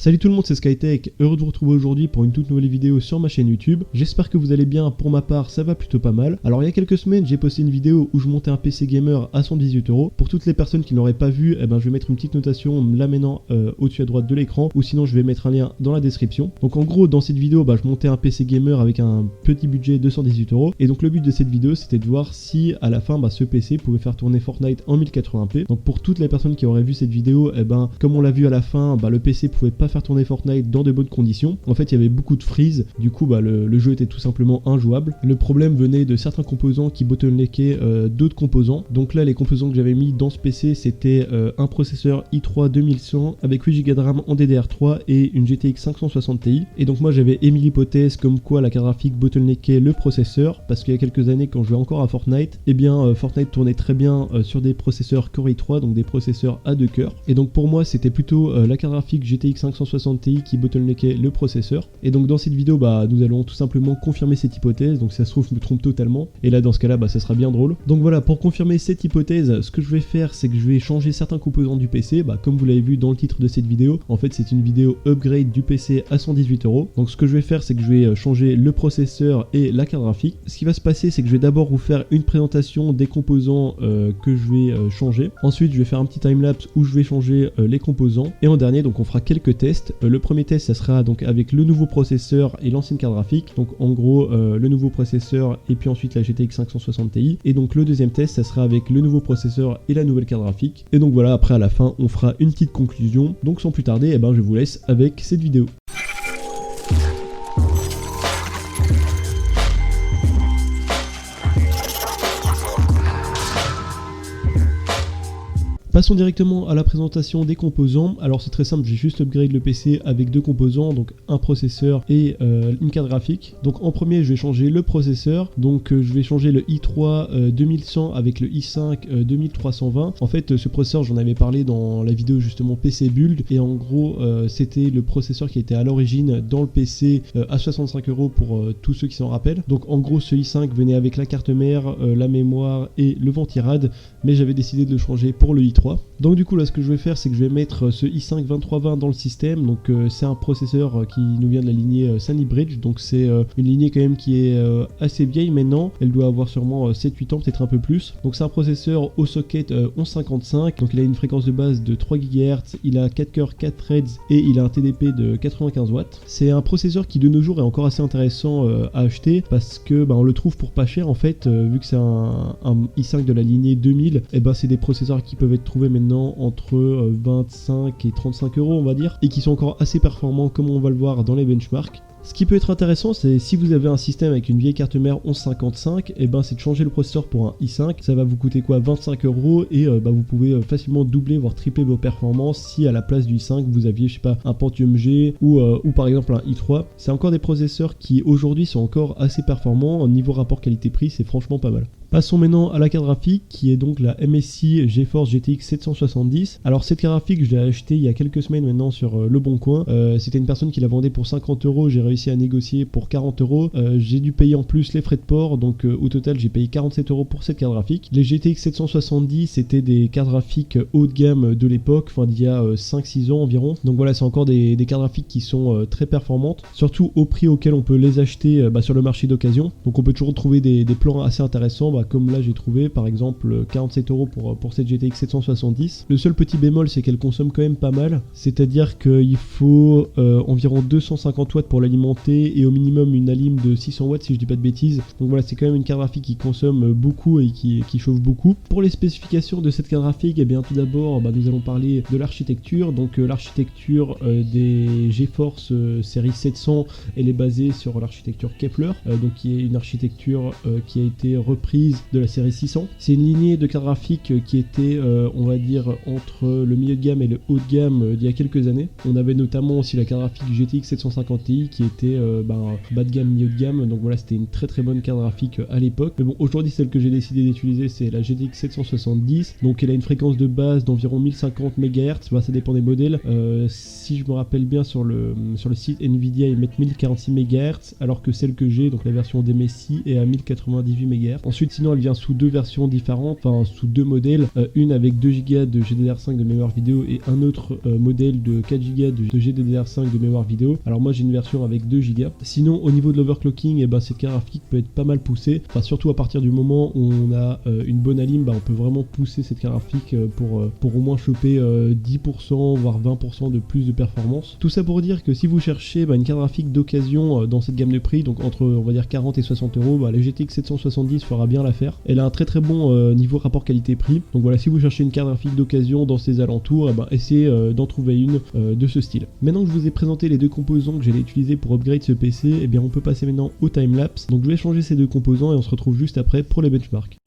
Salut tout le monde, c'est Skytech, heureux de vous retrouver aujourd'hui pour une toute nouvelle vidéo sur ma chaîne YouTube. J'espère que vous allez bien, pour ma part ça va plutôt pas mal. Alors il y a quelques semaines j'ai posté une vidéo où je montais un PC gamer à 118€. Pour toutes les personnes qui ne l'auraient pas vu, je vais mettre une petite notation là maintenant au-dessus à droite de l'écran, ou sinon je vais mettre un lien dans la description. Donc en gros dans cette vidéo je montais un PC gamer avec un petit budget de 118€. Et donc le but de cette vidéo c'était de voir si à la fin ce PC pouvait faire tourner Fortnite en 1080p. Donc pour toutes les personnes qui auraient vu cette vidéo, comme on l'a vu à la fin, le PC pouvait pas faire tourner Fortnite dans de bonnes conditions. En fait il y avait beaucoup de freeze, du coup le jeu était tout simplement injouable. Le problème venait de certains composants qui bottleneckaient d'autres composants. Donc là les composants que j'avais mis dans ce PC c'était un processeur i3 2100 avec 8Go de RAM en DDR3 et une GTX 560 Ti. Et donc moi j'avais émis l'hypothèse comme quoi la carte graphique bottleneckait le processeur, parce qu'il y a quelques années quand je jouais encore à Fortnite, Fortnite tournait très bien sur des processeurs Core i3, donc des processeurs à 2 cœurs. Et donc pour moi c'était plutôt la carte graphique GTX 560 Ti qui bottleneckait le processeur. Et donc dans cette vidéo nous allons tout simplement confirmer cette hypothèse. Donc si ça se trouve je me trompe totalement, et là dans ce cas là ça sera bien drôle. Donc voilà, pour confirmer cette hypothèse, ce que je vais faire c'est que je vais changer certains composants du PC. Comme vous l'avez vu dans le titre de cette vidéo, en fait c'est une vidéo upgrade du PC à 118€. Donc ce que je vais faire c'est que je vais changer le processeur et la carte graphique. Ce qui va se passer c'est que je vais d'abord vous faire une présentation des composants que je vais changer. Ensuite je vais faire un petit timelapse où je vais changer les composants, et en dernier donc on fera quelques tests. Le premier test ça sera donc avec le nouveau processeur et l'ancienne carte graphique, donc en gros le nouveau processeur et puis ensuite la GTX 560 Ti. Et donc le deuxième test ça sera avec le nouveau processeur et la nouvelle carte graphique. Et donc voilà, après à la fin on fera une petite conclusion. Donc sans plus tarder je vous laisse avec cette vidéo. Passons directement à la présentation des composants. Alors c'est très simple, j'ai juste upgrade le PC avec deux composants, donc un processeur et une carte graphique. Donc en premier je vais changer le processeur, donc je vais changer le i3 2100 avec le i5 2320. En fait ce processeur j'en avais parlé dans la vidéo justement PC Build, et en gros c'était le processeur qui était à l'origine dans le PC à 65€ pour tous ceux qui s'en rappellent. Donc en gros ce i5 venait avec la carte mère, la mémoire et le ventirad, mais j'avais décidé de le changer pour le i3. Donc du coup là ce que je vais faire c'est que je vais mettre ce i5 2320 dans le système. Donc c'est un processeur qui nous vient de la lignée Sunny Bridge, donc c'est une lignée quand même qui est assez vieille maintenant, elle doit avoir sûrement 7-8 ans, peut-être un peu plus. Donc c'est un processeur au socket 1155, donc il a une fréquence de base de 3 GHz, il a 4 cœurs 4 threads et il a un TDP de 95 watts. C'est un processeur qui de nos jours est encore assez intéressant à acheter, parce que on le trouve pour pas cher en fait, vu que c'est un i5 de la lignée 2000, c'est des processeurs qui peuvent être trouvés maintenant entre 25 et 35€ on va dire, et qui sont encore assez performants comme on va le voir dans les benchmarks. Ce qui peut être intéressant, c'est si vous avez un système avec une vieille carte mère 1155, c'est de changer le processeur pour un i5. Ça va vous coûter quoi, 25€ et vous pouvez facilement doubler voire tripler vos performances si à la place du i5 vous aviez je sais pas un Pentium G ou par exemple un i3. C'est encore des processeurs qui aujourd'hui sont encore assez performants. Au niveau rapport qualité-prix c'est franchement pas mal. Passons maintenant à la carte graphique qui est donc la MSI GeForce GTX 770. Alors cette carte graphique je l'ai achetée il y a quelques semaines maintenant sur Le Bon Coin. C'était une personne qui la vendait pour 50€, j'ai réussi à négocier pour 40€. J'ai dû payer en plus les frais de port, donc au total j'ai payé 47€ pour cette carte graphique. Les GTX 770 c'était des cartes graphiques haut de gamme de l'époque, d'il y a 5-6 ans environ. Donc voilà, c'est encore des cartes graphiques qui sont très performantes, surtout au prix auquel on peut les acheter sur le marché d'occasion. Donc on peut toujours trouver des plans assez intéressants, comme là j'ai trouvé par exemple 47€ pour cette GTX 770. Le seul petit bémol c'est qu'elle consomme quand même pas mal, c'est-à-dire qu'il faut environ 250 watts pour l'alimenter et au minimum une alim de 600 watts si je dis pas de bêtises. Donc voilà, c'est quand même une carte graphique qui consomme beaucoup et qui chauffe beaucoup. Pour les spécifications de cette carte graphique, tout d'abord nous allons parler de l'architecture. Donc l'architecture des GeForce série 700 elle est basée sur l'architecture Kepler, donc qui est une architecture qui a été reprise de la série 600. C'est une lignée de cartes graphiques qui était on va dire entre le milieu de gamme et le haut de gamme d'il y a quelques années. On avait notamment aussi la carte graphique GTX 750 Ti qui était bas de gamme, milieu de gamme, donc voilà c'était une très très bonne carte graphique à l'époque. Mais bon, aujourd'hui celle que j'ai décidé d'utiliser c'est la GTX 770, donc elle a une fréquence de base d'environ 1050 MHz, ça dépend des modèles. Si je me rappelle bien sur le site Nvidia ils mettent 1046 MHz, alors que celle que j'ai, donc la version d'MSI, est à 1098 MHz. Ensuite Sinon elle vient sous deux versions différentes, enfin sous deux modèles, une avec 2 Go de GDDR5 de mémoire vidéo et un autre modèle de 4 Go de GDDR5 de mémoire vidéo. Alors moi j'ai une version avec 2 Go. Sinon au niveau de l'overclocking, et ben cette carte graphique peut être pas mal poussée, enfin surtout à partir du moment où on a une bonne alim, on peut vraiment pousser cette carte graphique pour au moins choper 10% voire 20% de plus de performance. Tout ça pour dire que si vous cherchez une carte graphique d'occasion dans cette gamme de prix, donc entre on va dire 40 et 60 euros, la GTX 770 fera bien l'affaire. Elle a un très très bon niveau rapport qualité-prix. Donc voilà, si vous cherchez une carte graphique d'occasion dans ces alentours, essayez d'en trouver une de ce style. Maintenant que je vous ai présenté les deux composants que j'allais utiliser pour upgrade ce PC, on peut passer maintenant au timelapse. Donc je vais changer ces deux composants et on se retrouve juste après pour les benchmarks.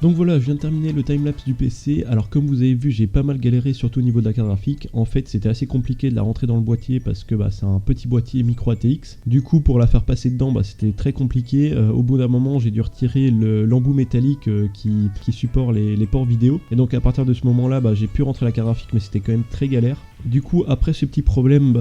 Donc voilà, je viens de terminer le timelapse du PC. Alors comme vous avez vu, j'ai pas mal galéré surtout au niveau de la carte graphique. En fait, c'était assez compliqué de la rentrer dans le boîtier parce que c'est un petit boîtier micro ATX. Du coup, pour la faire passer dedans, c'était très compliqué. Au bout d'un moment, j'ai dû retirer l'embout métallique qui supporte les ports vidéo. Et donc à partir de ce moment-là, j'ai pu rentrer la carte graphique, mais c'était quand même très galère. Du coup, après ce petit problème,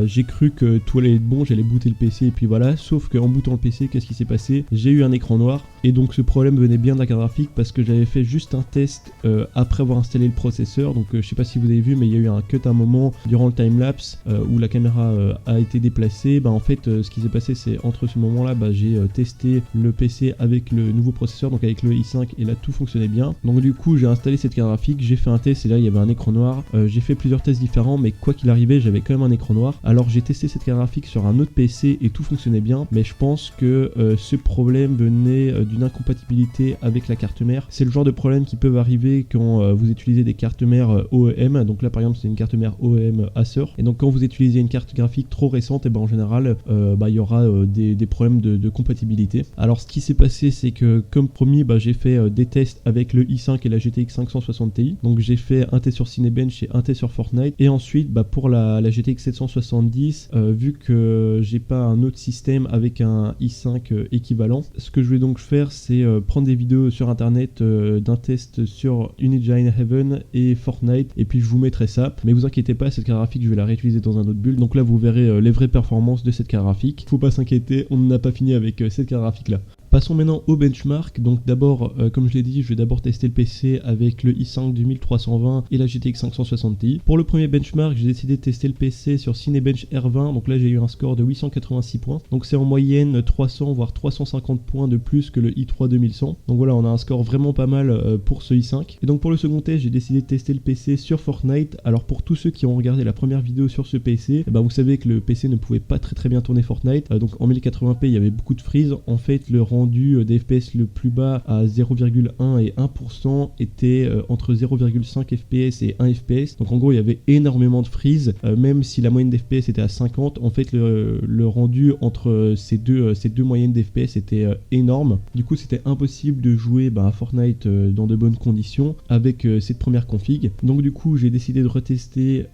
j'ai cru que tout allait être bon, j'allais booter le PC et puis voilà. Sauf qu'en bootant le PC, qu'est-ce qui s'est passé? J'ai eu un écran noir. Et donc ce problème venait bien de la carte graphique parce que j'avais fait juste un test après avoir installé le processeur. Donc je sais pas si vous avez vu, mais il y a eu un cut à un moment durant le timelapse où la caméra a été déplacée. En fait, ce qui s'est passé, c'est entre ce moment-là, j'ai testé le PC avec le nouveau processeur, donc avec le i5, et là tout fonctionnait bien. Donc du coup, j'ai installé cette carte graphique, j'ai fait un test et là il y avait un écran noir. J'ai fait plusieurs tests différents, mais quoi qu'il arrivait, j'avais quand même un écran noir. Alors j'ai testé cette carte graphique sur un autre PC et tout fonctionnait bien, mais je pense que ce problème venait d'une incompatibilité avec la carte mère. C'est le genre de problème qui peuvent arriver quand vous utilisez des cartes mères OEM. Donc là par exemple c'est une carte mère OEM Acer, et donc quand vous utilisez une carte graphique trop récente, et en général il y aura des problèmes de compatibilité. Alors ce qui s'est passé, c'est que comme promis, j'ai fait des tests avec le i5 et la GTX 560 Ti. Donc j'ai fait un test sur Cinebench et un test sur Fortnite, et ensuite pour la GTX 770, vu que j'ai pas un autre système avec un i5 équivalent, ce que je vais donc faire, c'est prendre des vidéos sur internet d'un test sur Unity Heaven et Fortnite, et puis je vous mettrai ça. Mais vous inquiétez pas, cette carte graphique je vais la réutiliser dans un autre build, donc là vous verrez les vraies performances de cette carte graphique. Faut pas s'inquiéter, on n'a pas fini avec cette carte graphique là. Passons maintenant au benchmark. Donc d'abord, comme je l'ai dit, je vais d'abord tester le PC avec le i5 2320 et la GTX 560 Ti. Pour le premier benchmark, j'ai décidé de tester le PC sur Cinebench R20. Donc là, j'ai eu un score de 886 points. Donc c'est en moyenne 300 voire 350 points de plus que le i3 2100. Donc voilà, on a un score vraiment pas mal pour ce i5. Et donc pour le second test, j'ai décidé de tester le PC sur Fortnite. Alors pour tous ceux qui ont regardé la première vidéo sur ce PC, vous savez que le PC ne pouvait pas très bien tourner Fortnite. Donc en 1080p, il y avait beaucoup de freeze. En fait, le rendu des FPS le plus bas à 0,1 et 1% était entre 0,5 FPS et 1 FPS. Donc en gros, il y avait énormément de freeze. Même si la moyenne d'FPS était à 50, en fait, le rendu entre ces deux moyennes d'FPS était énorme. Du coup, c'était impossible de jouer à Fortnite dans de bonnes conditions avec cette première config. Donc du coup, j'ai décidé de retester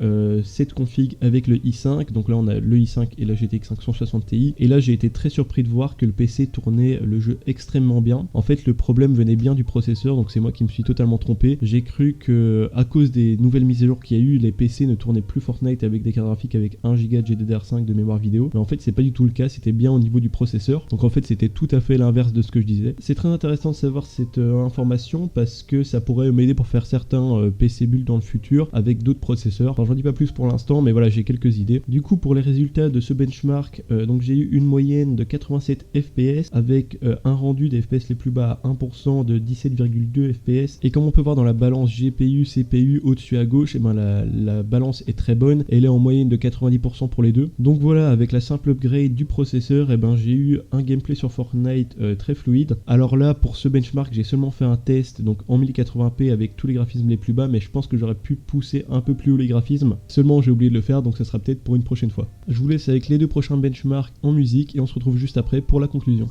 cette config avec le i5. Donc là, on a le i5 et la GTX 560 Ti. Et là, j'ai été très surpris de voir que le PC tournait le jeu extrêmement bien. En fait, le problème venait bien du processeur, donc c'est moi qui me suis totalement trompé. J'ai cru que à cause des nouvelles mises à jour qu'il y a eu, les PC ne tournaient plus Fortnite avec des cartes graphiques avec 1 Go de GDDR5 de mémoire vidéo. Mais en fait, c'est pas du tout le cas, c'était bien au niveau du processeur. Donc en fait, c'était tout à fait l'inverse de ce que je disais. C'est très intéressant de savoir cette information parce que ça pourrait m'aider pour faire certains PC build dans le futur avec d'autres processeurs. Enfin, j'en dis pas plus pour l'instant, mais voilà, j'ai quelques idées. Du coup, pour les résultats de ce benchmark, donc j'ai eu une moyenne de 87 FPS avec un rendu des FPS les plus bas à 1% de 17,2 FPS. Et comme on peut voir dans la balance GPU, CPU au-dessus à gauche, la balance est très bonne. Elle est en moyenne de 90% pour les deux. Donc voilà, avec la simple upgrade du processeur, j'ai eu un gameplay sur Fortnite très fluide. Alors là, pour ce benchmark, j'ai seulement fait un test donc en 1080p avec tous les graphismes les plus bas, mais je pense que j'aurais pu pousser un peu plus haut les graphismes. Seulement, j'ai oublié de le faire, donc ça sera peut-être pour une prochaine fois. Je vous laisse avec les deux prochains benchmarks en musique et on se retrouve juste après pour la conclusion.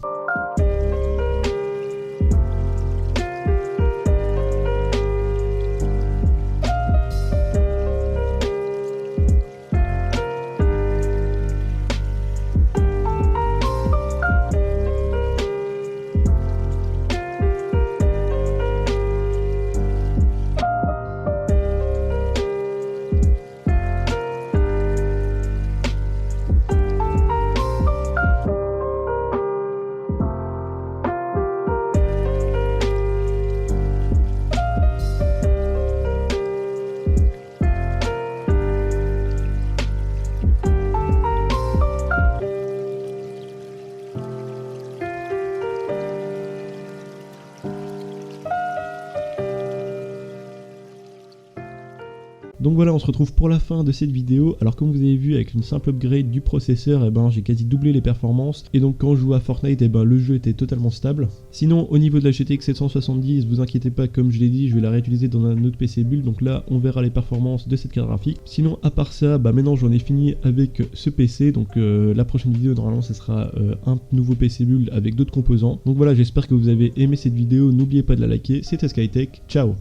Donc voilà, on se retrouve pour la fin de cette vidéo. Alors comme vous avez vu, avec une simple upgrade du processeur, j'ai quasi doublé les performances. Et donc quand je joue à Fortnite, le jeu était totalement stable. Sinon, au niveau de la GTX 770, vous inquiétez pas, comme je l'ai dit, je vais la réutiliser dans un autre PC build. Donc là, on verra les performances de cette carte graphique. Sinon, à part ça, maintenant j'en ai fini avec ce PC. Donc la prochaine vidéo, normalement, ce sera un nouveau PC build avec d'autres composants. Donc voilà, j'espère que vous avez aimé cette vidéo. N'oubliez pas de la liker. C'était SkyTech. Ciao!